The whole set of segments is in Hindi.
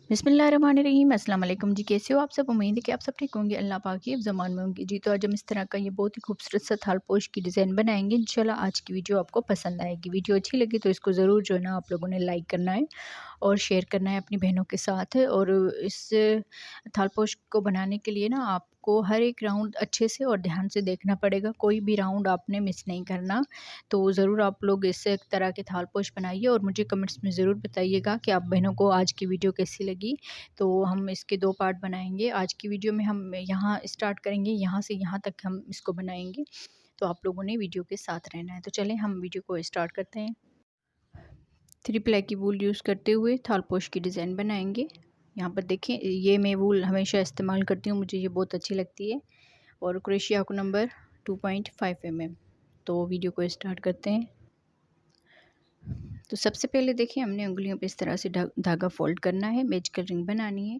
बिस्मिल्लाहिर्रहमानिर्रहीम। अस्सलाम वालेकुम जी। कैसे हो आप सब? उम्मीद है कि आप सब ठीक होंगे। अल्लाह पाक की ज़मान में होंगे जी। तो आज हम इस तरह का ये बहुत ही खूबसूरत सा थाल पोश की डिज़ाइन बनाएंगे। इंशाल्लाह आज की वीडियो आपको पसंद आएगी। वीडियो अच्छी लगी तो इसको ज़रूर जो है ना आप लोगों ने लाइक करना है और शेयर करना है अपनी बहनों के साथ। और इस थाल पोश को बनाने के लिए ना आपको हर एक राउंड अच्छे से और ध्यान से देखना पड़ेगा। कोई भी राउंड आपने मिस नहीं करना। तो ज़रूर आप लोग इस तरह के थाल पोश बनाइए और मुझे कमेंट्स में ज़रूर बताइएगा कि आप बहनों को आज की वीडियो कैसी लगी। तो हम इसके 2 पार्ट बनाएंगे। आज की वीडियो में हम यहाँ स्टार्ट करेंगे, यहाँ से यहाँ तक हम इसको बनाएंगे। तो आप लोगों ने वीडियो के साथ रहना है। तो चलें हम वीडियो को स्टार्ट करते हैं। 3 प्लाई की वूल यूज़ करते हुए थाल पोश की डिज़ाइन बनाएंगे। यहाँ पर देखें, ये मैं वूल हमेशा इस्तेमाल करती हूँ, मुझे ये बहुत अच्छी लगती है। और क्रोशिया हुक नंबर 2.5 mm। तो वीडियो को स्टार्ट करते हैं। तो सबसे पहले देखिए हमने उंगलियों पे इस तरह से धागा फोल्ड करना है, मैजिकल रिंग बनानी है।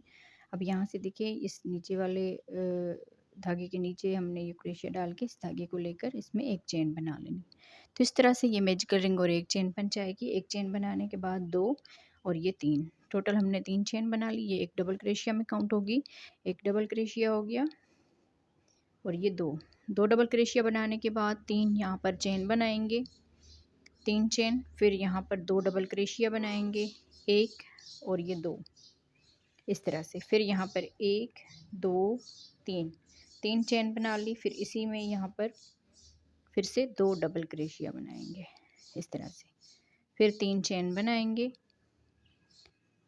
अब यहाँ से देखिए इस नीचे वाले धागे के नीचे हमने ये क्रोशिया डाल के इस धागे को लेकर इसमें एक चेन बना लेनी। तो इस तरह से ये मैजिकल रिंग और एक चेन बन जाएगी। एक चेन बनाने के बाद 2 और ये 3, टोटल हमने 3 चेन बना ली। ये एक डबल क्रोशिया में काउंट होगी। एक डबल क्रोशिया हो गया और ये 2 डबल क्रोशिया बनाने के बाद 3 यहाँ पर चेन बनाएंगे, 3 चेन, फिर यहाँ पर 2 डबल क्रोशिया बनाएंगे, 1 और ये 2 इस तरह से। फिर यहाँ पर 1 2 3 चेन बना ली। फिर इसी में यहाँ पर फिर से 2 डबल क्रोशिया बनाएंगे इस तरह से। फिर 3 चेन बनाएंगे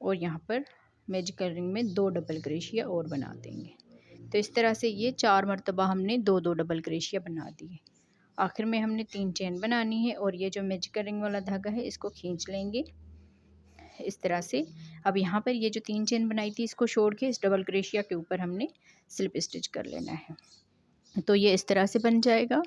और यहाँ पर मैजिकल रिंग में 2 डबल क्रोशिया और बना देंगे। तो इस तरह से ये 4 मरतबा हमने 2 डबल क्रोशिया बना दिए। आखिर में हमने 3 चेन बनानी है और ये जो मैजिकल रिंग वाला धागा है इसको खींच लेंगे इस तरह से। अब यहाँ पर ये जो 3 चेन बनाई थी इसको छोड़ के इस डबल क्रोशिया के ऊपर हमने स्लिप स्टिच कर लेना है। तो ये इस तरह से बन जाएगा।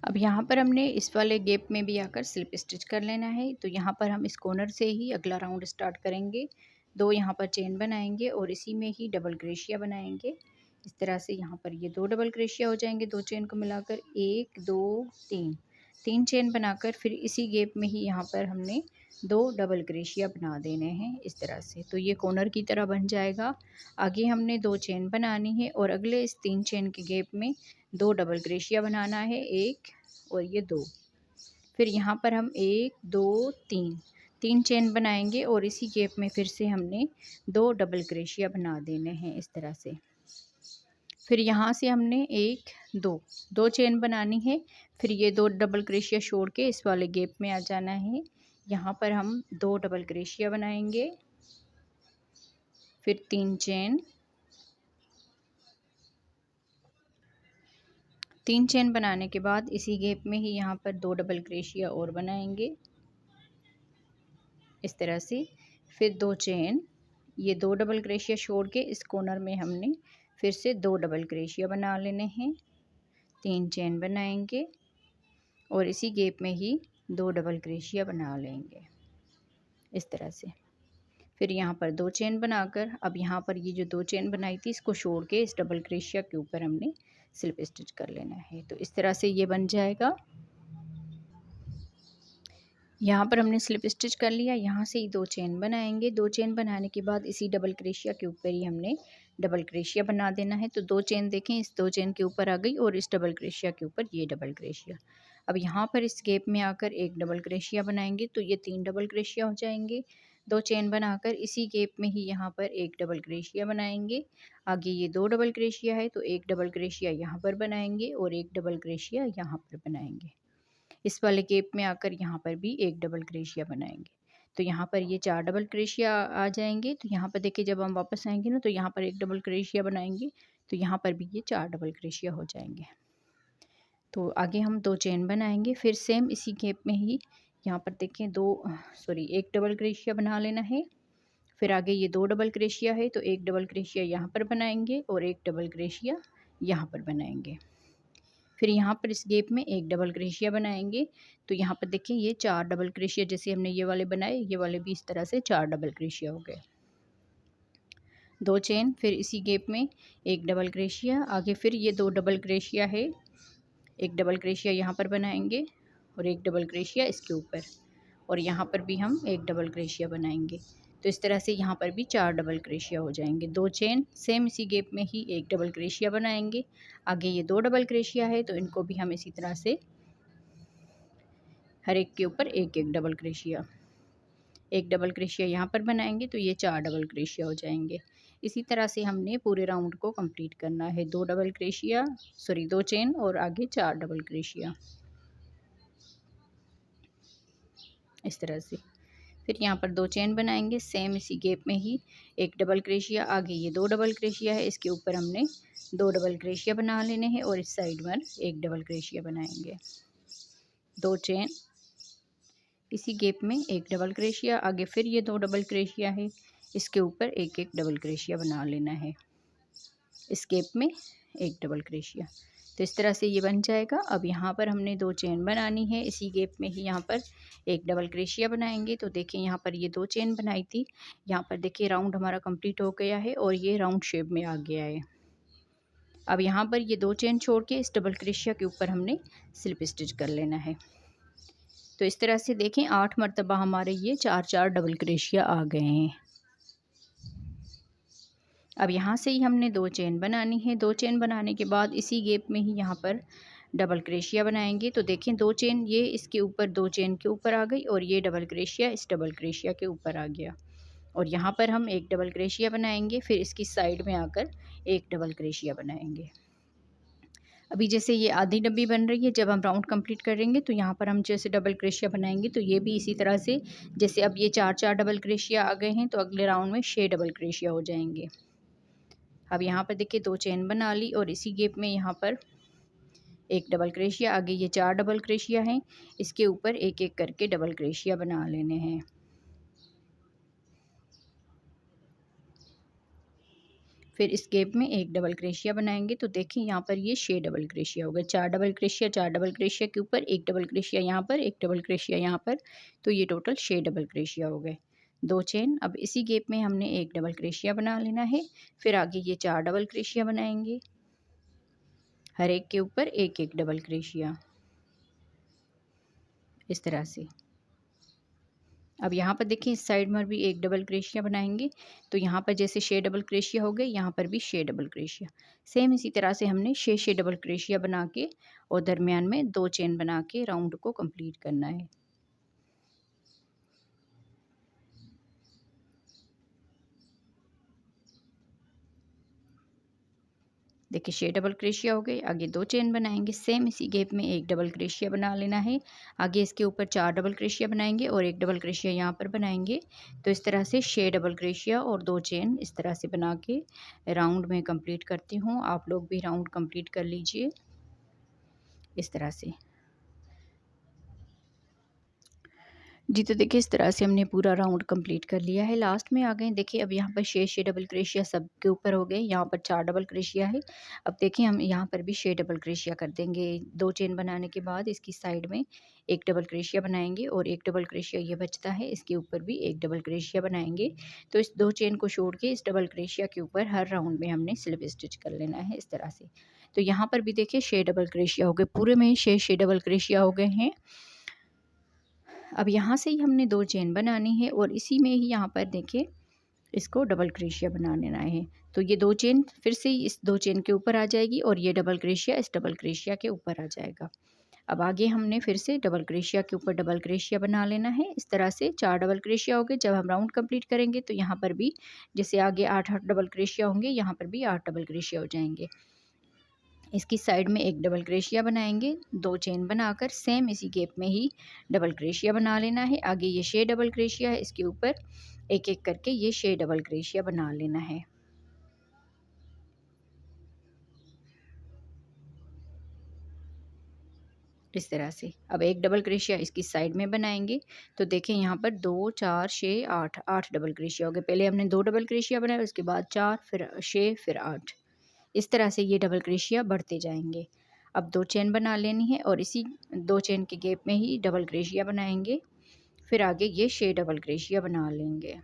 अब यहाँ पर हमने इस वाले गैप में भी आकर स्लिप स्टिच कर लेना है। तो यहाँ पर हम इस कॉर्नर से ही अगला राउंड स्टार्ट करेंगे। 2 यहाँ पर चेन बनाएंगे और इसी में ही डबल क्रोशिया बनाएंगे इस तरह से। यहाँ पर ये 2 डबल क्रोशिया हो जाएंगे, 2 चेन को मिलाकर 1 2 3 चेन बनाकर फिर इसी गैप में ही यहाँ पर हमने 2 डबल क्रोशिया बना देने हैं इस तरह से। तो ये कॉर्नर की तरह बन जाएगा। आगे हमने 2 चेन बनानी है और अगले इस 3 चेन के गैप में 2 डबल क्रोशिया बनाना है, 1 और ये 2। फिर यहाँ पर हम 1 2 3 चेन बनाएंगे और इसी गैप में फिर से हमने 2 डबल क्रोशिया बना देने हैं इस तरह से। फिर यहाँ से हमने 1 2 चेन बनानी है। फिर ये 2 डबल क्रोशिया छोड़ के इस वाले गैप में आ जाना है। यहाँ पर हम 2 डबल क्रोशिया बनाएंगे, फिर 3 चेन, 3 चेन बनाने के बाद इसी गैप में ही यहाँ पर 2 डबल क्रोशिया और बनाएंगे इस तरह से। फिर 2 चेन, ये 2 डबल क्रोशिया छोड़ के इस कॉर्नर में हमने फिर से 2 डबल क्रोशिया बना लेने हैं, 3 चेन बनाएंगे और इसी गैप में ही 2 डबल क्रोशिया बना लेंगे इस तरह से। फिर यहाँ पर 2 चेन बनाकर अब यहाँ पर ये जो 2 चेन बनाई थी इसको छोड़ के इस डबल क्रोशिया के ऊपर हमने स्लिप स्टिच कर लेना है। तो इस तरह से ये बन जाएगा। यहाँ पर हमने स्लिप स्टिच कर लिया। यहाँ से ही 2 चेन बनाएंगे। 2 चेन बनाने के बाद इसी डबल क्रोशिया के ऊपर ही हमने डबल क्रोशिया बना देना है। तो 2 चेन देखें, इस 2 चेन के ऊपर आ गई और इस डबल क्रोशिया के ऊपर ये डबल क्रोशिया। अब यहाँ पर इस गैप में आकर एक डबल क्रोशिया बनाएंगे तो ये 3 डबल क्रोशिया हो जाएंगे। 2 चेन बनाकर इसी गैप में ही यहाँ पर एक डबल क्रोशिया बनाएंगे। आगे ये 2 डबल क्रोशिया है तो एक डबल क्रोशिया यहाँ पर बनाएंगे और एक डबल क्रोशिया यहाँ पर बनाएंगे। इस वाले गैप में आकर यहाँ पर भी एक डबल क्रोशिया बनाएंगे। तो यहाँ पर ये 4 डबल क्रोशिया आ जाएंगे। तो यहाँ पर देखिए जब हम वापस आएंगे ना तो यहाँ पर एक डबल क्रोशिया बनाएंगे तो यहाँ पर भी ये 4 डबल क्रोशिया हो जाएंगे। तो आगे हम 2 चेन बनाएंगे। फिर सेम इसी गैप में ही यहाँ पर देखें एक डबल क्रोशिया बना लेना है। फिर आगे ये 2 डबल क्रोशिया है तो एक डबल क्रोशिया यहाँ पर बनाएंगे और एक डबल क्रोशिया यहाँ पर बनाएंगे। फिर यहाँ पर इस गैप में एक डबल क्रोशिया बनाएंगे। तो यहाँ पर देखिए ये 4 डबल क्रोशिया जैसे हमने ये वाले बनाए, ये वाले भी इस तरह से 4 डबल क्रोशिया हो गए। 2 चेन, फिर इसी गैप में एक डबल क्रोशिया, आगे फिर ये 2 डबल क्रोशिया है, एक डबल क्रोशिया यहाँ पर बनाएंगे और एक डबल क्रोशिया इसके ऊपर और यहाँ पर भी हम एक डबल क्रोशिया बनाएंगे। तो इस तरह से यहाँ पर भी 4 डबल क्रोशिया हो जाएंगे। 2 चेन सेम इसी गैप में ही एक डबल क्रोशिया बनाएंगे। आगे ये 2 डबल क्रोशिया है तो इनको भी हम इसी तरह से हर एक के ऊपर एक एक डबल क्रोशिया, एक डबल क्रोशिया यहाँ पर बनाएंगे तो ये 4 डबल क्रोशिया हो जाएंगे। इसी तरह से हमने पूरे राउंड को कंप्लीट करना है। 2 डबल क्रोशिया, सॉरी 2 चेन और आगे 4 डबल क्रोशिया, इस तरह से। फिर यहाँ पर 2 चेन बनाएंगे सेम इसी गैप में ही, एक डबल क्रोशिया, आगे ये 2 डबल क्रोशिया है, इसके ऊपर हमने 2 डबल क्रोशिया बना लेने हैं और इस साइड में एक डबल क्रोशिया बनाएंगे। 2 चेन इसी गैप में एक डबल क्रोशिया, आगे फिर ये 2 डबल क्रोशिया है, इसके ऊपर एक एक डबल क्रोशिया बना लेना है, इस गैप में एक डबल क्रोशिया। तो इस तरह से ये बन जाएगा। अब यहाँ पर हमने 2 चेन बनानी है, इसी गैप में ही यहाँ पर एक डबल क्रोशिया बनाएंगे। तो देखिए यहाँ पर ये 2 चेन बनाई थी, यहाँ पर देखिए राउंड हमारा कंप्लीट हो गया है और ये राउंड शेप में आ गया है। अब यहाँ पर ये 2 चेन छोड़ के इस डबल क्रोशिया के ऊपर हमने स्लिप स्टिच कर लेना है। तो इस तरह से देखें 8 मरतबा हमारे ये 4-4 डबल क्रोशिया आ गए हैं। अब यहाँ से ही हमने 2 चेन बनानी है। 2 चेन बनाने के बाद इसी गैप में ही यहाँ पर डबल क्रोशिया बनाएंगे। तो देखें 2 चेन ये इसके ऊपर 2 चेन के ऊपर आ गई और ये डबल क्रोशिया इस डबल क्रोशिया के ऊपर आ गया और यहाँ पर हम एक डबल क्रोशिया बनाएंगे, फिर इसकी साइड में आकर एक डबल क्रोशिया बनाएंगे। अभी जैसे ये आधी डब्बी बन रही है, जब हम राउंड कंप्लीट करेंगे तो यहाँ पर हम जैसे डबल क्रोशिया बनाएंगे तो ये भी इसी तरह से, जैसे अब ये 4-4 डबल क्रोशिया आ गए हैं तो अगले राउंड में 6 डबल क्रोशिया हो जाएंगे। अब यहाँ पर देखिए 2 चेन बना ली और इसी गैप में यहाँ पर एक डबल क्रोशिया, आगे ये 4 डबल क्रोशिया हैं, इसके ऊपर एक एक करके डबल क्रोशिया बना लेने हैं। फिर इस गैप में एक डबल क्रोशिया बनाएंगे। तो देखिए यहाँ पर ये 6 डबल क्रोशिया हो गए। 4 डबल क्रोशिया, 4 डबल क्रोशिया के ऊपर एक डबल क्रोशिया यहाँ पर, एक डबल क्रोशिया यहाँ पर, तो ये टोटल 6 डबल क्रोशिया हो गए। 2 चेन, अब इसी गैप में हमने एक डबल क्रोशिया बना लेना है। फिर आगे ये 4 डबल क्रोशिया बनाएंगे, हर एक के ऊपर एक एक डबल क्रोशिया, इस तरह से। अब यहाँ पर देखिए इस साइड में भी एक डबल क्रोशिया बनाएंगे। तो यहाँ पर जैसे 6 डबल क्रोशिया हो गए, यहाँ पर भी 6 डबल क्रोशिया, सेम इसी तरह से हमने 6 डबल क्रोशिया बना के और दरमियान में 2 चेन बना के राउंड को कंप्लीट करना है। देखिए 6 डबल क्रोशिया हो गए, आगे 2 चेन बनाएंगे, सेम इसी गैप में एक डबल क्रोशिया बना लेना है। आगे इसके ऊपर 4 डबल क्रोशिया बनाएंगे और एक डबल क्रोशिया यहाँ पर बनाएंगे। तो इस तरह से 6 डबल क्रोशिया और 2 चेन इस तरह से बना के राउंड में कंप्लीट करती हूँ। आप लोग भी राउंड कंप्लीट कर लीजिए इस तरह से। जी, तो देखिए इस तरह से हमने पूरा राउंड कंप्लीट कर लिया है। लास्ट में आ गए, देखिए अब यहाँ पर 6 डबल क्रोशिया सब के ऊपर हो गए। यहाँ पर 4 डबल क्रोशिया है। अब देखिए हम यहाँ पर भी 6 डबल क्रोशिया कर देंगे। 2 चेन बनाने के बाद इसकी साइड में एक डबल क्रोशिया बनाएंगे और एक डबल क्रोशिया ये बचता है, इसके ऊपर भी एक डबल क्रोशिया बनाएंगे। तो इस 2 चेन को छोड़ के इस डबल क्रोशिया के ऊपर हर राउंड में हमने स्लिप स्टिच कर लेना है इस तरह से। तो यहाँ पर भी देखिए 6 डबल क्रोशिया हो गए, पूरे में ही 6 डबल क्रोशिया हो गए हैं। अब यहाँ से ही हमने 2 चेन बनानी है और इसी में ही यहाँ पर देखिए इसको डबल क्रोशिया बना लेना है। तो ये 2 चेन फिर से इस 2 चेन के ऊपर आ जाएगी और ये डबल क्रोशिया इस डबल क्रोशिया के ऊपर आ जाएगा। अब आगे हमने फिर से डबल क्रोशिया के ऊपर डबल क्रोशिया बना लेना है। इस तरह से 4 डबल क्रोशिया हो गए। जब हम राउंड कंप्लीट करेंगे तो यहाँ पर भी जैसे आगे 8-8 डबल क्रोशिया होंगे, यहाँ पर भी 8 डबल क्रोशिया हो जाएंगे। इसकी साइड में एक डबल क्रोशिया बनाएंगे, 2 चेन बनाकर सेम इसी गैप में ही डबल क्रोशिया बना लेना है। आगे ये 6 डबल क्रोशिया है, इसके ऊपर एक एक करके ये 6 डबल क्रोशिया बना लेना है। इस तरह से अब एक डबल क्रोशिया इसकी साइड में बनाएंगे। तो देखें यहाँ पर 2 4 6 8 8 डबल क्रोशिया हो गए। पहले हमने 2 डबल क्रोशिया बनाए, उसके बाद 4, फिर 6, फिर 8। इस तरह से ये डबल क्रोशिया बढ़ते जाएंगे। अब 2 चेन बना लेनी है और इसी 2 चेन के गैप में ही डबल क्रोशिया बनाएंगे। फिर आगे ये 6 डबल क्रोशिया बना लेंगे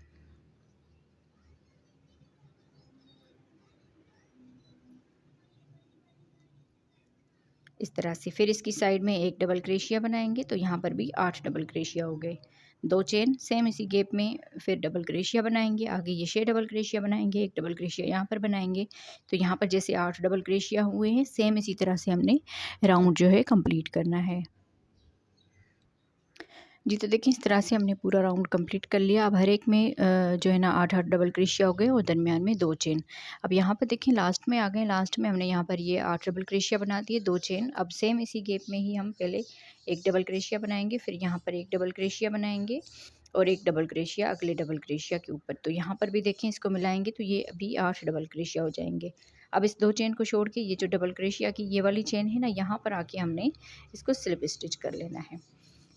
इस तरह से। फिर इसकी साइड में एक डबल क्रोशिया बनाएंगे। तो यहाँ पर भी 8 डबल क्रोशिया हो गए। 2 चेन सेम इसी गैप में फिर डबल क्रोशिया बनाएंगे, आगे ये 6 डबल क्रोशिया बनाएंगे, एक डबल क्रोशिया यहाँ पर बनाएंगे। तो यहाँ पर जैसे 8 डबल क्रोशिया हुए हैं, सेम इसी तरह से हमने राउंड जो है कंप्लीट करना है। जी, तो देखिए इस तरह से हमने पूरा राउंड कंप्लीट कर लिया। अब हर एक में जो है ना 8-8 डबल क्रोशिया हो गए और दरमियान में 2 चेन। अब यहाँ पर देखिए लास्ट में आ गए, लास्ट में हमने यहाँ पर ये 8 डबल क्रोशिया बना दिए, 2 चेन। अब सेम इसी गैप में ही हम पहले एक डबल क्रोशिया बनाएंगे, फिर यहाँ पर एक डबल क्रोशिया बनाएंगे और एक डबल क्रोशिया अगले डबल क्रोशिया के ऊपर। तो यहाँ पर भी देखें इसको मिलाएंगे तो ये अभी 8 डबल क्रोशिया हो जाएंगे। अब इस 2 चेन को छोड़ के ये जो डबल क्रोशिया की ये वाली चेन है ना, यहाँ पर आके हमने इसको स्लिप स्टिच कर लेना है।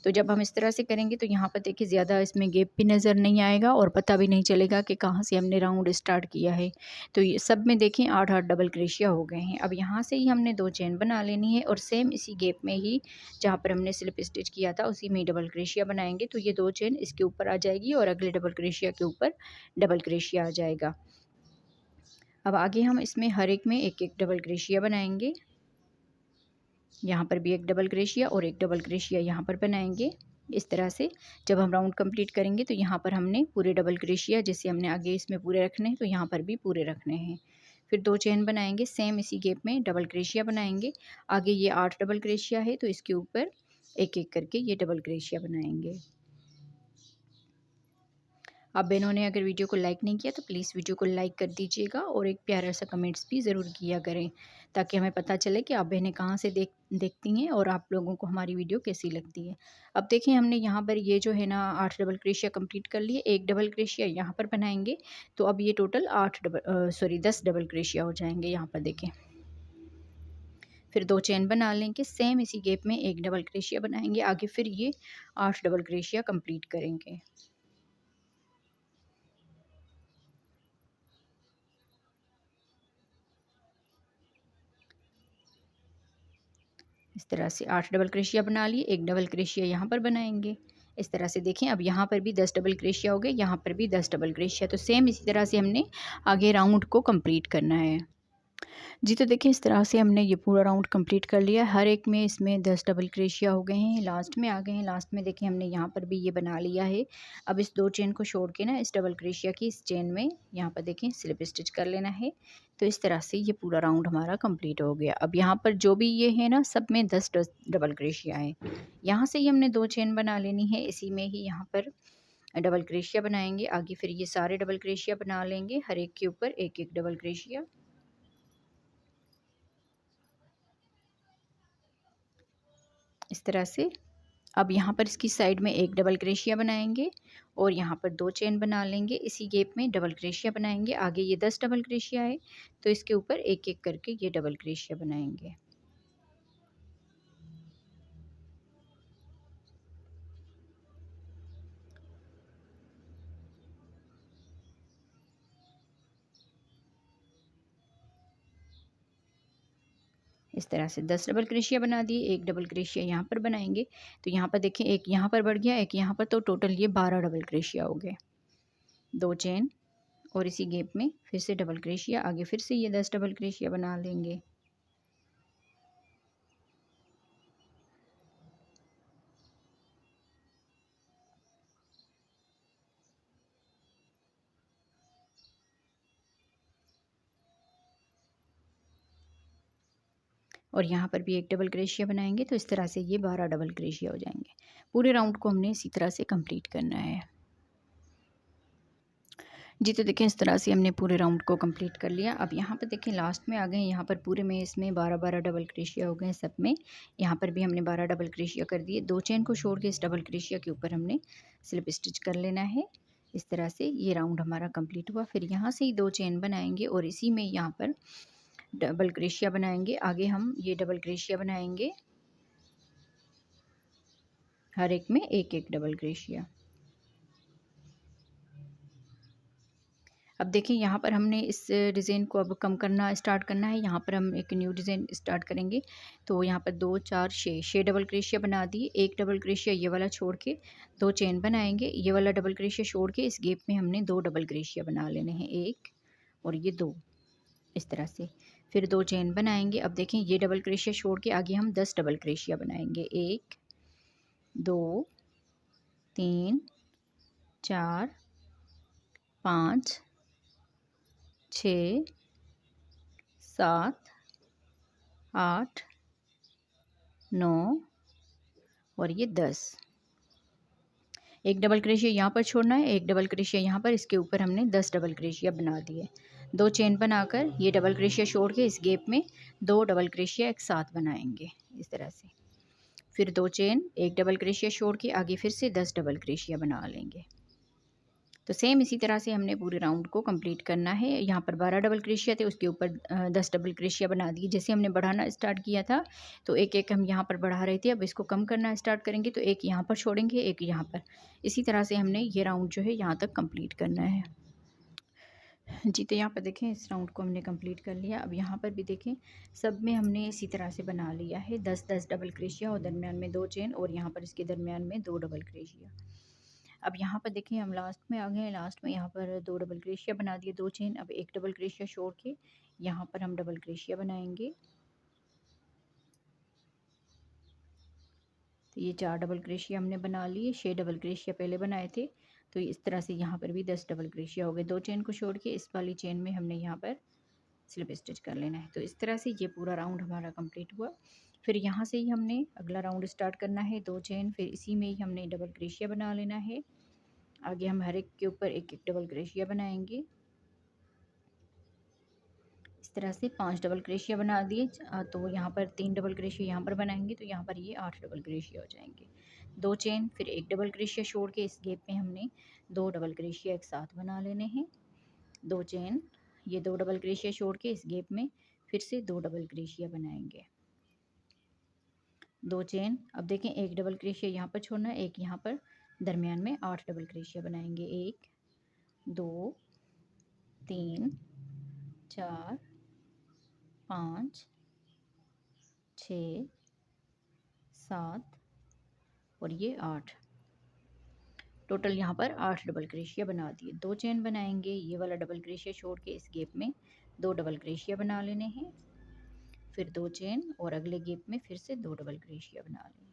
तो जब हम इस तरह से करेंगे तो यहाँ पर देखिए ज़्यादा इसमें गैप भी नज़र नहीं आएगा और पता भी नहीं चलेगा कि कहाँ से हमने राउंड स्टार्ट किया है। तो ये सब में देखें 8-8 डबल क्रोशिया हो गए हैं। अब यहाँ से ही हमने 2 चेन बना लेनी है और सेम इसी गैप में ही जहाँ पर हमने स्लिप स्टिच किया था उसी में डबल क्रोशिया बनाएंगे। तो ये 2 चेन इसके ऊपर आ जाएगी और अगले डबल क्रोशिया के ऊपर डबल क्रोशिया आ जाएगा। अब आगे हम इसमें हर एक में एक एक डबल क्रोशिया बनाएंगे। यहाँ पर भी एक डबल क्रोशिया और एक डबल क्रोशिया यहाँ पर बनाएंगे। इस तरह से जब हम राउंड कंप्लीट करेंगे तो यहाँ पर हमने पूरे डबल क्रोशिया जैसे हमने आगे इसमें पूरे रखने हैं तो यहाँ पर भी पूरे रखने हैं। फिर 2 चेन बनाएंगे, सेम इसी गैप में डबल क्रोशिया बनाएंगे। आगे ये 8 डबल क्रोशिया है तो इसके ऊपर एक एक करके ये डबल क्रोशिया बनाएंगे। आप बहनों ने अगर वीडियो को लाइक नहीं किया तो प्लीज़ वीडियो को लाइक कर दीजिएगा और एक प्यारा सा कमेंट्स भी ज़रूर किया करें, ताकि हमें पता चले कि आप बहनें कहाँ से देखती हैं और आप लोगों को हमारी वीडियो कैसी लगती है। अब देखिए हमने यहाँ पर ये जो है ना 8 डबल क्रोशिया कंप्लीट कर लिए, एक डबल क्रोशिया यहाँ पर बनाएंगे। तो अब ये टोटल 10 डबल क्रोशिया हो जाएंगे। यहाँ पर देखें, फिर 2 चेन बना लेंगे, सेम इसी गैप में एक डबल क्रोशिया बनाएंगे, आगे फिर ये 8 डबल क्रोशिया कंप्लीट करेंगे। इस तरह से 8 डबल क्रोशिया बना लिए, एक डबल क्रोशिया यहाँ पर बनाएंगे। इस तरह से देखें अब यहाँ पर भी 10 डबल क्रोशिया हो गए, यहाँ पर भी 10 डबल क्रोशिया। तो सेम इसी तरह से हमने आगे राउंड को कंप्लीट करना है। जी, तो देखिए इस तरह से हमने ये पूरा राउंड कंप्लीट कर लिया। हर एक में इसमें 10 डबल क्रोशिया हो गए हैं, लास्ट में आ गए हैं। लास्ट में देखिए हमने यहाँ पर भी ये बना लिया है। अब इस 2 चेन को छोड़ के ना इस डबल क्रोशिया की इस चेन में यहाँ पर देखें स्लिप स्टिच कर लेना है। तो इस तरह से ये पूरा राउंड हमारा कंप्लीट हो गया। अब यहाँ पर जो भी ये है ना सब में 10 डबल क्रोशिया है। यहाँ से ही हमने 2 चेन बना लेनी है, इसी में ही यहाँ पर डबल क्रोशिया बनाएंगे। आगे फिर ये सारे डबल क्रोशिया बना लेंगे, हर एक के ऊपर एक एक डबल क्रोशिया। इस तरह से अब यहाँ पर इसकी साइड में एक डबल क्रोशिया बनाएंगे और यहाँ पर 2 चेन बना लेंगे, इसी गैप में डबल क्रोशिया बनाएंगे। आगे ये 10 डबल क्रोशिया है तो इसके ऊपर एक एक करके ये डबल क्रोशिया बनाएंगे। इस तरह से 10 डबल क्रोशिया बना दिए, एक डबल क्रोशिया यहाँ पर बनाएंगे। तो यहाँ पर देखें एक यहाँ पर बढ़ गया, एक यहाँ पर, तो टोटल ये 12 डबल क्रोशिया हो गए। 2 चेन और इसी गैप में फिर से डबल क्रोशिया, आगे फिर से ये 10 डबल क्रोशिया बना लेंगे। और यहाँ पर भी एक डबल क्रोशिया बनाएंगे। तो इस तरह से ये 12 डबल क्रोशिया हो जाएंगे। पूरे राउंड को हमने इसी तरह से कंप्लीट करना है। जी, तो देखें इस तरह से हमने पूरे राउंड को कंप्लीट कर लिया। अब यहाँ पर देखें लास्ट में आ गए, यहाँ पर पूरे में इसमें 12-12 डबल क्रोशिया हो गए सब में। यहाँ पर भी हमने 12 डबल क्रोशिया कर दिए। 2 चेन को छोड़ के इस डबल क्रोशिया के ऊपर हमने स्लिप स्टिच कर लेना है। इस तरह से ये राउंड हमारा कंप्लीट हुआ। फिर यहाँ से ही 2 चेन बनाएंगे और इसी में यहाँ पर डबल क्रोशिया बनाएंगे। आगे हम ये डबल क्रोशिया बनाएंगे, हर एक में एक एक डबल क्रोशिया। अब देखिए यहाँ पर हमने इस डिज़ाइन को अब कम करना स्टार्ट करना है। यहाँ पर हम एक न्यू डिज़ाइन स्टार्ट करेंगे। तो यहाँ पर 2 4 6 डबल क्रोशिया बना दिए, एक डबल क्रोशिया ये वाला छोड़ के 2 चेन बनाएंगे। ये वाला डबल क्रोशिया छोड़ के इस गैप में हमने 2 डबल क्रोशिया बना लेने हैं, एक और ये 2। इस तरह से फिर 2 चेन बनाएंगे। अब देखें ये डबल क्रोशिया छोड़ के आगे हम 10 डबल क्रोशिया बनाएंगे, 1 2 3 4 5 6 7 8 9 और ये 10। एक डबल क्रोशिया यहाँ पर छोड़ना है, एक डबल क्रोशिया यहाँ पर, इसके ऊपर हमने 10 डबल क्रोशिया बना दिए। 2 चेन बनाकर ये डबल क्रोशिया छोड़ के इस गैप में 2 डबल क्रोशिया एक साथ बनाएंगे इस तरह से। फिर 2 चेन, एक डबल क्रोशिया छोड़ के आगे फिर से 10 डबल क्रोशिया बना लेंगे। तो सेम इसी तरह से हमने पूरे राउंड को कंप्लीट करना है। यहाँ पर 12 डबल क्रोशिया थे, उसके ऊपर 10 डबल क्रोशिया बना दिए। जैसे हमने बढ़ाना स्टार्ट किया था तो एक एक हम यहाँ पर बढ़ा रहे थे, अब इसको कम करना स्टार्ट करेंगे तो एक यहाँ पर छोड़ेंगे, एक यहाँ पर। इसी तरह से हमने ये राउंड जो है यहाँ तक कंप्लीट करना है जी। तो यहाँ पर देखें इस राउंड को हमने कंप्लीट कर लिया। अब यहाँ पर भी देखें सब में हमने इसी तरह से बना लिया है 10-10 डबल क्रोशिया और दरमियान में 2 चेन और यहाँ पर इसके दरमियान में 2 डबल क्रोशिया। अब यहाँ पर देखें हम लास्ट में आ गए हैं। लास्ट में यहाँ पर 2 डबल क्रोशिया बना दिए, 2 चेन। अब एक डबल क्रोशिया छोड़ के यहाँ पर हम डबल क्रोशिया बनाएंगे। तो ये 4 डबल क्रोशिया हमने बना लिए, 6 डबल क्रोशिया पहले बनाए थे। तो इस तरह से यहाँ पर भी 10 डबल क्रोशिया हो गए। 2 चेन को छोड़ के इस वाली चेन में हमने यहाँ पर स्लिप स्टिच कर लेना है। तो इस तरह से ये पूरा राउंड हमारा कंप्लीट हुआ। फिर यहाँ से ही हमने अगला राउंड स्टार्ट करना है। 2 चेन, फिर इसी में ही हमने डबल क्रोशिया बना लेना है। आगे हम हर एक के ऊपर एक एक डबल क्रोशिया बनाएंगे। इस तरह से 5 डबल क्रोशिया बना दिए। तो यहाँ पर 3 डबल क्रोशिया यहाँ पर बनाएंगे तो यहाँ पर ये 8 डबल क्रोशिया हो जाएंगे। 2 चेन, फिर एक डबल क्रोशिया छोड़ के इस गैप में हमने 2 डबल क्रोशिया एक साथ बना लेने हैं। 2 चेन, ये 2 डबल क्रोशिया छोड़ के इस गैप में फिर से 2 डबल क्रोशिया बनाएंगे। 2 चेन, अब देखें एक डबल क्रोशिया यहाँ पर छोड़ना है, एक यहाँ पर, दरमियान में 8 डबल क्रोशिया बनाएंगे। 1 2 3 4 5 6 7 और ये 8। टोटल यहाँ पर 8 डबल क्रोशिया बना दिए। 2 चेन बनाएंगे, ये वाला डबल क्रोशिया छोड़ के इस गैप में 2 डबल क्रोशिया बना लेने हैं। फिर 2 चेन और अगले गैप में फिर से 2 डबल क्रोशिया बना लेंगे।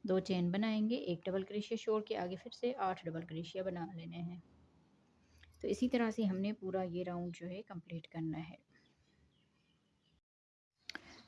2 चेन बनाएंगे, एक डबल क्रोशिया छोड़ के आगे फिर से 8 डबल क्रोशिया बना लेने हैं। तो इसी तरह से हमने पूरा ये राउंड जो है कंप्लीट करना है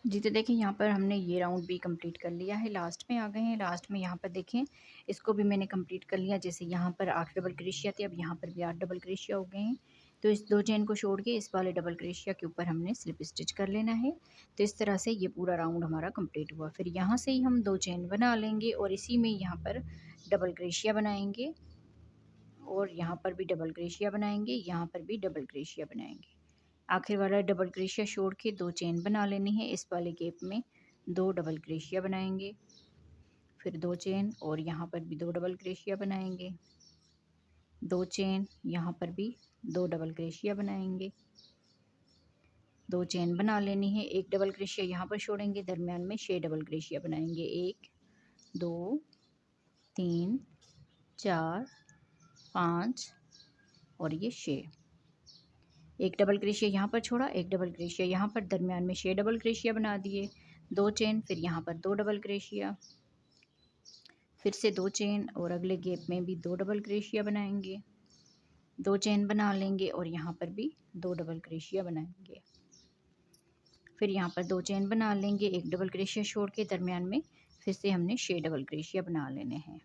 जी। तो देखें यहाँ पर हमने ये राउंड भी कंप्लीट कर लिया है। लास्ट में आ गए हैं। लास्ट में यहाँ पर देखें इसको भी मैंने कंप्लीट कर लिया। जैसे यहाँ पर 8 डबल क्रोशिया थे, अब यहाँ पर भी 8 डबल क्रोशिया हो गए हैं। तो इस 2 चेन को छोड़ के इस वाले डबल क्रोशिया के ऊपर हमने स्लिप स्टिच कर लेना है। तो इस तरह से ये पूरा राउंड हमारा कंप्लीट हुआ। फिर यहाँ से ही हम 2 चेन बना लेंगे और इसी में यहाँ पर डबल क्रोशिया बनाएंगे और यहाँ पर भी डबल क्रोशिया बनाएंगे, यहाँ पर भी डबल क्रोशिया बनाएंगे। आखिर वाला डबल क्रोशिया छोड़ के 2 चेन बना लेनी है। इस वाले गैप में 2 डबल क्रोशिया बनाएंगे, फिर 2 चेन और यहाँ पर भी 2 डबल क्रोशिया बनाएंगे। 2 चेन, यहाँ पर भी 2 डबल क्रोशिया बनाएंगे। 2 चेन बना लेनी है, एक डबल क्रोशिया यहाँ पर छोड़ेंगे, दरमियान में 6 डबल क्रोशिया बनाएंगे। 1 2 3 4 5 और ये 6। एक डबल क्रोशिया यहाँ पर छोड़ा, एक डबल क्रोशिया यहाँ पर, दरमियान में 6 डबल क्रोशिया बना दिए। 2 चेन, फिर यहाँ पर 2 डबल क्रोशिया, फिर से 2 चेन और अगले गैप में भी 2 डबल क्रोशिया बनाएंगे। 2 चेन बना लेंगे और यहाँ पर भी 2 डबल क्रोशिया बनाएंगे। फिर यहाँ पर 2 चेन बना लेंगे, एक डबल क्रोशिया छोड़ के दरमियान में फिर से हमने 6 डबल क्रोशिया बना लेने हैं।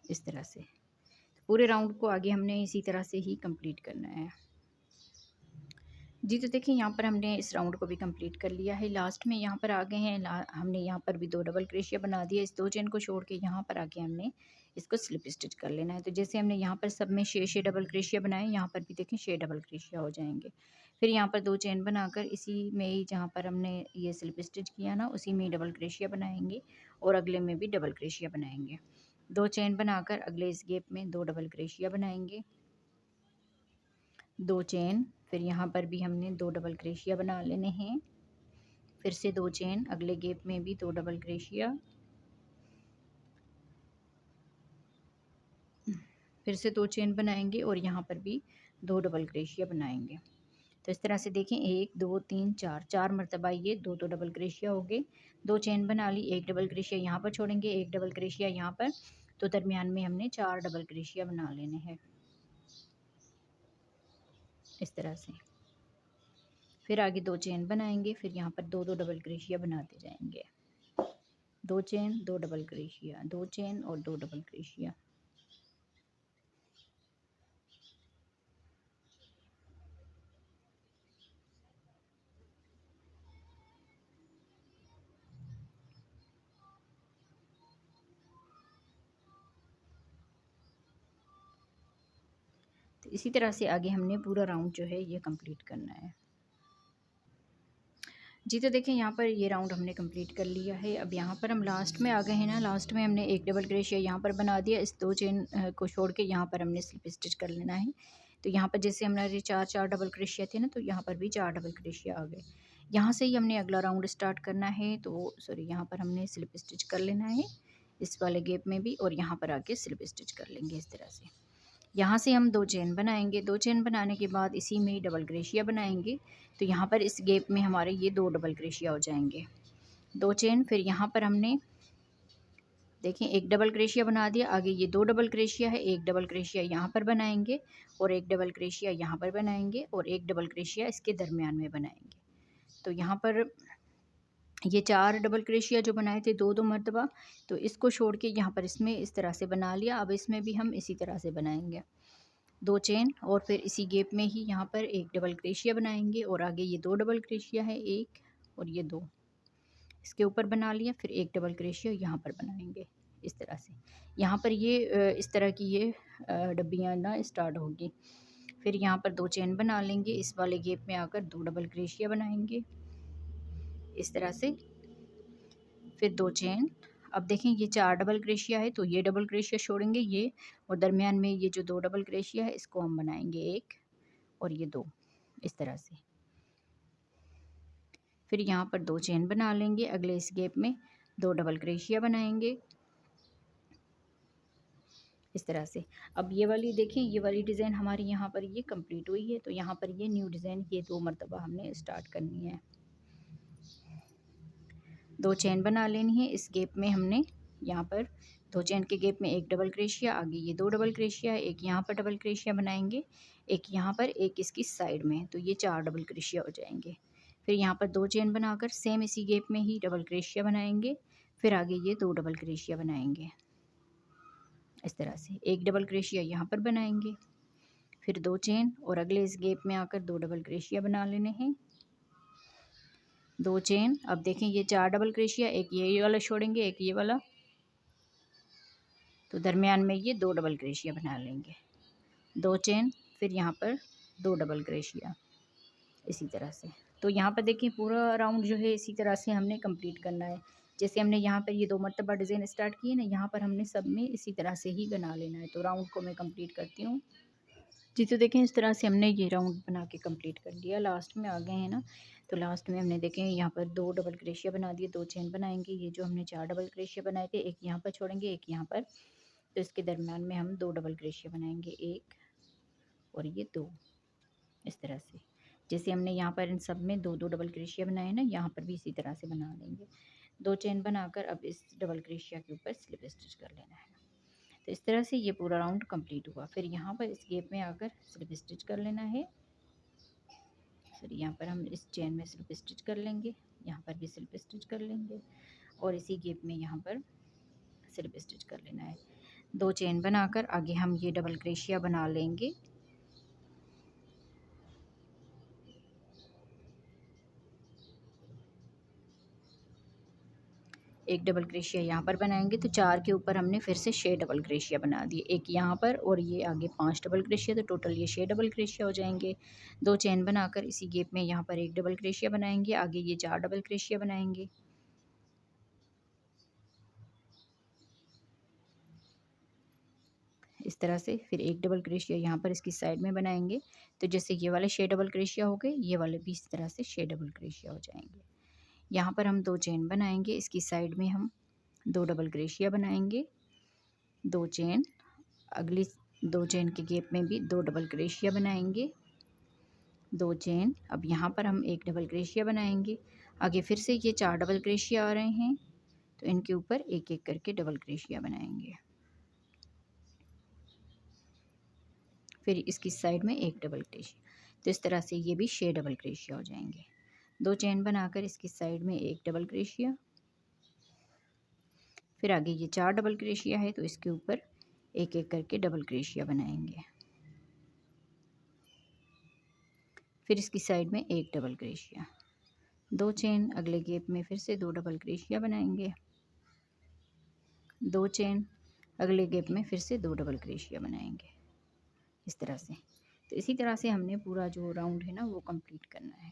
इस तरह से पूरे राउंड को आगे हमने इसी तरह से ही कंप्लीट करना है जी। तो देखिए यहाँ पर हमने इस राउंड को भी कंप्लीट कर लिया है। लास्ट में यहाँ पर आ गए हैं। हमने यहाँ पर भी 2 डबल क्रोशिया बना दिया। इस 2 चेन को छोड़ के यहाँ पर आके हमने इसको स्लिप स्टिच कर लेना है। तो जैसे हमने यहाँ पर सब में 6 डबल क्रोशिया बनाए, यहाँ पर भी देखें 6 डबल क्रोशिया हो जाएंगे। फिर यहाँ पर 2 चेन बनाकर इसी में ही जहाँ पर हमने ये स्लिप स्टिच किया ना, उसी में डबल क्रोशिया बनाएंगे और अगले में भी डबल क्रोशिया बनाएंगे। 2 चेन बनाकर अगले इस गैप में 2 डबल क्रोशिया बनाएंगे। 2 चेन, फिर यहाँ पर भी हमने 2 डबल क्रोशिया बना लेने हैं। फिर से 2 चेन, अगले गैप में भी 2 डबल क्रोशिया, फिर से 2 चेन बनाएंगे और यहाँ पर भी 2 डबल क्रोशिया बनाएंगे। तो इस तरह से देखें 1 2 3 4 4 मरतबा ये दो दो डबल क्रोशिया हो गए। 2 चेन बना ली, एक डबल क्रोशिया यहाँ पर छोड़ेंगे, एक डबल क्रोशिया यहाँ पर, तो दरमियान में हमने 4 डबल क्रोशिया बना लेने हैं इस तरह से। फिर आगे 2 चेन बनाएंगे, फिर यहाँ पर दो दो डबल क्रोशिया बनाते जाएंगे। 2 चेन 2 डबल क्रोशिया, 2 चेन और 2 डबल क्रोशिया। तो इसी तरह से आगे हमने पूरा राउंड जो है ये कंप्लीट करना है जी। तो देखें यहाँ पर ये राउंड हमने कंप्लीट कर लिया है। अब यहाँ पर हम लास्ट में आ गए हैं ना, लास्ट में हमने एक डबल क्रोशिया यहाँ पर बना दिया। इस 2 चेन को छोड़ के यहाँ पर हमने स्लिप स्टिच कर लेना है। तो यहाँ पर जैसे हमारे 4 डबल क्रोशिया थे ना, तो यहाँ पर भी 4 डबल क्रोशिया आ गए। यहाँ से ही हमने अगला राउंड स्टार्ट करना है। तो सॉरी, यहाँ पर हमने स्लिप स्टिच कर लेना है इस वाले गैप में भी, और यहाँ पर आके स्लिप स्टिच कर लेंगे इस तरह से। यहाँ से हम 2 चेन बनाएंगे। 2 चेन बनाने के बाद इसी में डबल क्रोशिया बनाएंगे। तो यहाँ पर इस गैप में हमारे ये 2 डबल क्रोशिया हो जाएंगे। 2 चेन, फिर यहाँ पर हमने देखें एक डबल क्रोशिया बना दिया। आगे ये 2 डबल क्रोशिया है, एक डबल क्रोशिया यहाँ पर बनाएंगे और एक डबल क्रोशिया यहाँ पर बनाएंगे और एक डबल क्रोशिया इसके दरमियान में बनाएंगे। तो यहाँ पर ये 4 डबल क्रोशिया जो बनाए थे दो दो मरतबा, तो इसको छोड़ के यहाँ पर इसमें इस तरह से बना लिया। अब इसमें भी हम इसी तरह से बनाएंगे। 2 चेन और फिर इसी गैप में ही यहाँ पर एक डबल क्रोशिया बनाएंगे और आगे ये 2 डबल क्रोशिया है, एक और ये 2 इसके ऊपर बना लिया। फिर एक डबल क्रोशिया यहाँ पर बनाएंगे इस तरह से। यहाँ पर ये इस तरह की ये डब्बियाँ ना स्टार्ट होगी। फिर यहाँ पर 2 चेन बना लेंगे, इस वाले गैप में आकर 2 डबल क्रोशिया बनाएंगे इस तरह से। फिर 2 चेन। अब देखें ये 4 डबल क्रोशिया है, तो ये डबल क्रोशिया छोड़ेंगे ये, और दरमियान में ये जो 2 डबल क्रोशिया है इसको हम बनाएंगे एक और ये 2 इस तरह से। फिर यहाँ पर 2 चेन बना लेंगे, अगले इस गैप में 2 डबल क्रोशिया बनाएंगे इस तरह से। अब ये वाली देखें, ये वाली डिज़ाइन हमारी यहाँ पर ये कंप्लीट हुई है। तो यहाँ पर ये न्यू डिज़ाइन ये 2 मरतबा हमने स्टार्ट करनी है। 2 चेन बना लेनी है, इस गैप में हमने यहाँ पर 2 चेन के गैप में एक डबल क्रोशिया, आगे ये 2 डबल क्रोशिया, एक यहाँ पर डबल क्रोशिया बनाएंगे, एक यहाँ पर, एक इसकी साइड में, तो ये 4 डबल क्रोशिया हो जाएंगे। फिर यहाँ पर 2 चेन बनाकर सेम इसी गैप में ही डबल क्रोशिया बनाएंगे। फिर आगे ये 2 डबल क्रोशिया बनाएंगे इस तरह से। एक डबल क्रोशिया यहाँ पर बनाएंगे, फिर 2 चेन और अगले इस गैप में आकर 2 डबल क्रोशिया बना लेने हैं। 2 चेन। अब देखें ये 4 डबल क्रोशिया, एक ये वाला छोड़ेंगे, एक ये वाला, तो दरमियान में ये 2 डबल क्रोशिया बना लेंगे। 2 चेन, फिर यहाँ पर 2 डबल क्रोशिया इसी तरह से। तो यहाँ पर देखिए पूरा राउंड जो है इसी तरह से हमने कंप्लीट करना है। जैसे हमने यहाँ पर ये 2 मरतबा डिज़ाइन स्टार्ट किए ना, यहाँ पर हमने सब में इसी तरह से ही बना लेना है। तो राउंड को मैं कंप्लीट करती हूँ जी। तो देखें इस तरह से हमने ये राउंड बना के कंप्लीट कर लिया। लास्ट में आ गए हैं ना, तो लास्ट में हमने देखें यहाँ पर 2 डबल क्रोशिया बना दिए, 2 चेन बनाएंगे। ये जो हमने 4 डबल क्रोशिया बनाए थे, एक यहाँ पर छोड़ेंगे, एक यहाँ पर, तो इसके दरम्यान में हम 2 डबल क्रोशिया बनाएंगे, एक और ये 2 इस तरह से। जैसे हमने यहाँ पर इन सब में 2 2 डबल क्रोशिया बनाए ना, यहाँ पर भी इसी तरह से बना लेंगे। 2 चेन बनाकर अब इस डबल क्रोशिया के ऊपर स्लिप स्टिच कर लेना है। तो इस तरह से ये पूरा राउंड कंप्लीट हुआ। फिर यहाँ पर इस गैप में आकर स्लिप स्टिच कर लेना है। फिर यहाँ पर हम इस चेन में स्लिप स्टिच कर लेंगे, यहाँ पर भी स्लिप स्टिच कर लेंगे और इसी गैप में यहाँ पर स्लिप स्टिच कर लेना है। 2 चेन बनाकर आगे हम ये डबल क्रोशिया बना लेंगे। एक डबल क्रोशिया यहाँ पर बनाएंगे, तो 4 के ऊपर हमने फिर से 6 डबल क्रोशिया बना दिए, एक यहाँ पर और ये आगे 5 डबल क्रोशिया, तो टोटल ये 6 डबल क्रोशिया हो जाएंगे। 2 चेन बनाकर इसी गैप में यहाँ पर एक डबल क्रोशिया बनाएंगे, आगे ये 4 डबल क्रोशिया बनाएंगे इस तरह से। फिर एक डबल क्रोशिया यहाँ पर इसकी साइड में बनाएंगे। तो जैसे ये वाले 6 डबल क्रोशिया हो गए, ये वाले भी इस तरह से 6 डबल क्रोशिया हो जाएंगे। यहाँ पर हम 2 चेन बनाएंगे, इसकी साइड में हम 2 डबल क्रोशिया बनाएंगे, 2 चेन, अगली 2 चेन के गैप में भी 2 डबल क्रोशिया बनाएंगे, 2 चेन। अब यहाँ पर हम एक डबल क्रोशिया बनाएंगे। आगे फिर से ये 4 डबल क्रोशिया आ रहे हैं, तो इनके ऊपर एक एक करके डबल क्रोशिया बनाएंगे। फिर इसकी साइड में एक डबल क्रोशिया। तो इस तरह से ये भी 6 डबल क्रोशिया हो जाएंगे। 2 चेन बनाकर इसकी साइड में एक डबल क्रोशिया। फिर आगे ये 4 डबल क्रोशिया है, तो इसके ऊपर एक एक करके डबल क्रोशिया बनाएंगे। फिर इसकी साइड में एक डबल क्रोशिया। 2 चेन, अगले गैप में फिर से 2 डबल क्रोशिया बनाएंगे। 2 चेन, अगले गैप में फिर से 2 डबल क्रोशिया बनाएंगे, इस तरह से। तो इसी तरह से हमने पूरा जो राउंड है ना वो कंप्लीट करना है।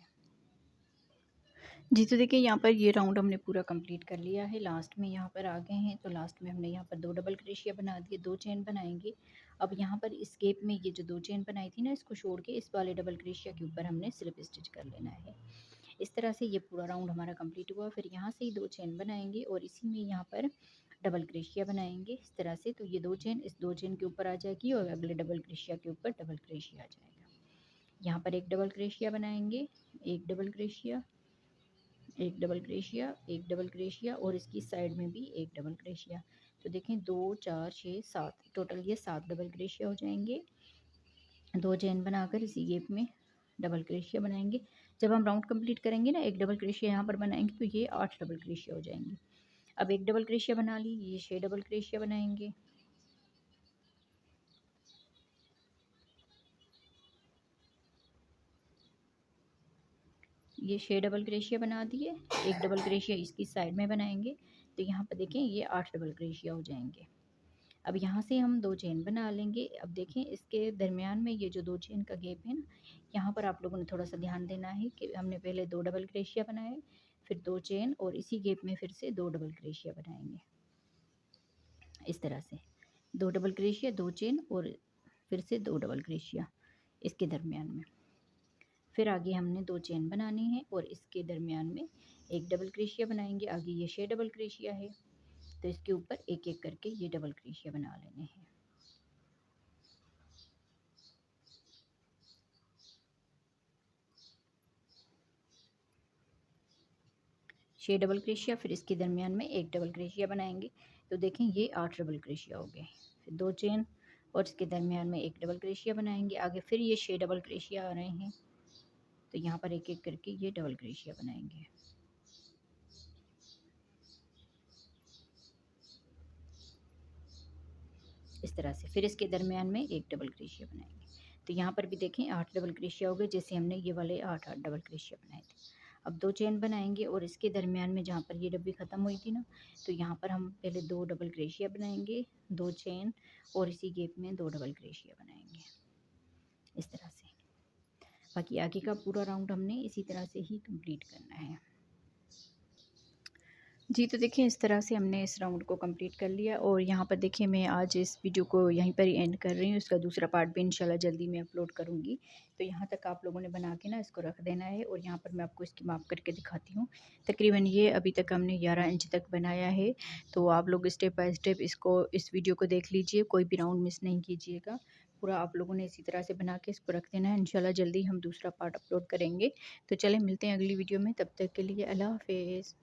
जी, तो देखिए यहाँ पर ये राउंड हमने पूरा कंप्लीट कर लिया है। लास्ट में यहाँ पर आ गए हैं, तो लास्ट में हमने यहाँ पर 2 डबल क्रोशिया बना दिए, 2 चेन बनाएंगे। अब यहाँ पर इस गैप में ये जो 2 चेन बनाई थी ना, इसको छोड़ के इस वाले डबल क्रोशिया के ऊपर हमने स्लिप स्टिच कर लेना है। इस तरह से ये पूरा राउंड हमारा कंप्लीट हुआ। फिर यहाँ से ही 2 चेन बनाएंगे और इसी में यहाँ पर डबल क्रोशिया बनाएंगे इस तरह से। तो ये 2 चेन इस 2 चेन के ऊपर आ जाएगी और अगले डबल क्रोशिया के ऊपर डबल क्रोशिया आ जाएगा। यहाँ पर एक डबल क्रोशिया बनाएंगे, एक डबल क्रोशिया, एक डबल क्रोशिया, एक डबल क्रोशिया और इसकी साइड में भी एक डबल क्रोशिया। तो देखें 2 4 6 7, टोटल ये 7 डबल क्रोशिया हो जाएंगे। 2 चेन बनाकर इसी गैप में डबल क्रोशिया बनाएंगे। जब हम राउंड कंप्लीट करेंगे ना, एक डबल क्रोशिया यहाँ पर बनाएंगे, तो ये 8 डबल क्रोशिया हो जाएंगे। अब एक डबल क्रोशिया बना ली, ये 6 डबल क्रोशिया बनाएंगे। ये 6 डबल क्रोशिया बना दिए। एक डबल क्रोशिया इसकी साइड में बनाएंगे, तो यहाँ पर देखें ये 8 डबल क्रोशिया हो जाएंगे। अब यहाँ से हम 2 चेन बना लेंगे। अब देखें इसके दरमियान में ये जो 2 चेन का गैप है ना, यहाँ पर आप लोगों ने थोड़ा सा ध्यान देना है कि हमने पहले 2 डबल क्रोशिया बनाए, फिर 2 चेन और इसी गैप में फिर से 2 डबल क्रोशिया बनाएंगे, इस तरह से। 2 डबल क्रोशिया, 2 चेन और फिर से 2 डबल क्रोशिया इसके दरमियान में। फिर आगे हमने 2 चेन बनानी है और इसके दरमियान में एक डबल क्रोशिया बनाएंगे। आगे ये 6 डबल क्रोशिया है, तो इसके ऊपर एक एक करके ये डबल क्रोशिया बना लेने हैं। छः डबल क्रोशिया, फिर इसके दरमियान में एक डबल क्रोशिया बनाएंगे। तो देखें ये 8 डबल क्रोशिया हो गए। फिर 2 चेन और इसके दरमियान में एक डबल क्रोशिया बनाएंगे। आगे फिर ये 6 डबल क्रोशिया आ रहे हैं, तो यहाँ पर एक एक करके ये डबल क्रोशिया बनाएंगे, इस तरह से। फिर इसके दरमियान में एक डबल क्रोशिया बनाएंगे। तो यहाँ पर भी देखें 8 डबल क्रोशिया हो गए, जैसे हमने ये वाले 8 डबल क्रोशिया बनाए थे। अब 2 चेन बनाएंगे और इसके दरमियान में जहाँ पर ये डब्बी ख़त्म हुई थी ना, तो यहाँ पर हम पहले 2 डबल क्रोशिया बनाएंगे, 2 चेन और इसी गैप में 2 डबल क्रोशिया बनाएंगे, इस तरह से। बाकी आगे का पूरा राउंड हमने इसी तरह से ही कंप्लीट करना है। जी, तो देखिए इस तरह से हमने इस राउंड को कंप्लीट कर लिया और यहाँ पर देखिए मैं आज इस वीडियो को यहीं पर ही एंड कर रही हूँ। इसका दूसरा पार्ट भी इंशाल्लाह जल्दी मैं अपलोड करूँगी। तो यहाँ तक आप लोगों ने बना के ना इसको रख देना है और यहाँ पर मैं आपको इसकी माप करके दिखाती हूँ। तकरीबन ये अभी तक हमने 11 इंच तक बनाया है। तो आप लोग स्टेप बाय स्टेप इस वीडियो को देख लीजिए, कोई भी राउंड मिस नहीं कीजिएगा। पूरा आप लोगों ने इसी तरह से बना के इसको रख देना है। इंशाल्लाह जल्दी हम दूसरा पार्ट अपलोड करेंगे। तो चलें मिलते हैं अगली वीडियो में, तब तक के लिए अल्लाह हाफ़िज़।